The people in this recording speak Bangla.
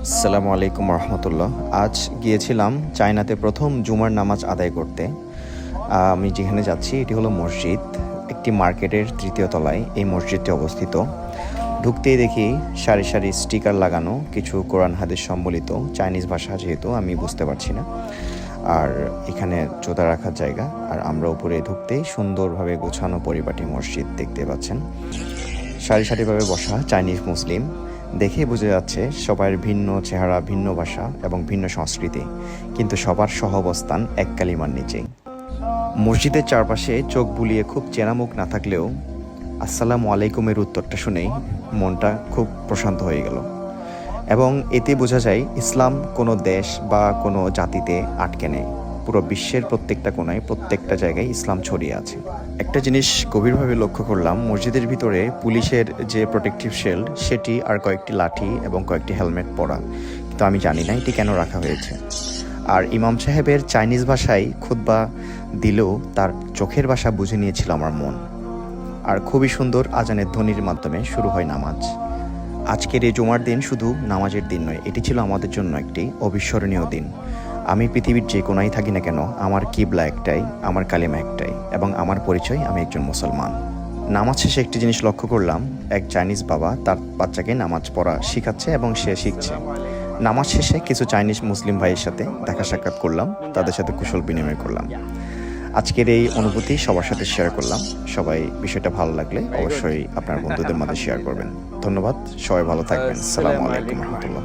আসসালামু আলাইকুম রহমতুল্লাহ। আজ গিয়েছিলাম চায়নাতে প্রথম জুমার নামাজ আদায় করতে। আমি যেখানে যাচ্ছি এটি হলো মসজিদ, একটি মার্কেটের তৃতীয় তলায় এই মসজিদটি অবস্থিত। ঢুকতেই দেখি সারি সারি স্টিকার লাগানো, কিছু কোরআন হাদিস সম্বলিত, চাইনিজ ভাষা যেহেতু আমি বুঝতে পারছি না। আর এখানে জুতা রাখার জায়গা, আর আমরা উপরে ঢুকতেই সুন্দরভাবে গোছানো পরিপাটি মসজিদ দেখতে পাচ্ছেন। সারি সারিভাবে বসা চাইনিজ মুসলিম, দেখে বোঝা যাচ্ছে সবার ভিন্ন চেহারা, ভিন্ন ভাষা এবং ভিন্ন সংস্কৃতি, কিন্তু সবার সহাবস্থান এক কালিমার নিচেই। মসজিদের চারপাশে চোখ বুলিয়ে খুব চেনা মুখ না থাকলেও আসসালামু আলাইকুমের উত্তরটা শুনেই মনটা খুব প্রশান্ত হয়ে গেল। এবং এতে বোঝা যায় ইসলাম কোনো দেশ বা কোনো জাতিতে আটকে নেই, পুরো বিশ্বের প্রত্যেকটা কোণায়, প্রত্যেকটা জায়গায় ইসলাম ছড়িয়ে আছে। একটা জিনিস গভীরভাবে লক্ষ্য করলাম, মসজিদের ভিতরে পুলিশের যে প্রোটেকটিভ শিল্ড সেটি আর কয়েকটি লাঠি এবং কয়েকটি হেলমেট পরা, কিন্তু আমি জানি না এটি কেন রাখা হয়েছে। আর ইমাম সাহেবের চাইনিজ ভাষায় খুতবা দিলেও তার চোখের ভাষা বুঝে নিয়েছিল আমার মন। আর খুবই সুন্দর আজানের ধ্বনির মাধ্যমে শুরু হয় নামাজ। আজকের এই জুমার দিন শুধু নামাজের দিন নয়, এটি ছিল আমাদের জন্য একটি অবিস্মরণীয় দিন। আমি পৃথিবীর যে কোনায় থাকি না কেন, আমার কিবলা একটাই, আমার কালিমা একটাই, এবং আমার পরিচয় আমি একজন মুসলমান। নামাজ শেষে একটি জিনিস লক্ষ্য করলাম, এক চাইনিজ বাবা তার বাচ্চাকে নামাজ পড়া শেখাচ্ছে এবং সে শিখছে। নামাজ শেষে কিছু চাইনিজ মুসলিম ভাইয়ের সাথে দেখা সাক্ষাৎ করলাম, তাদের সাথে কুশল বিনিময় করলাম। আজকের এই অনুভূতি সবার সাথে শেয়ার করলাম। সবাই বিষয়টা ভালো লাগলে অবশ্যই আপনার বন্ধুদের মাঝে শেয়ার করবেন। ধন্যবাদ, সবাই ভালো থাকবেন। আসসালামু আলাইকুম রহমতুল্লাহ।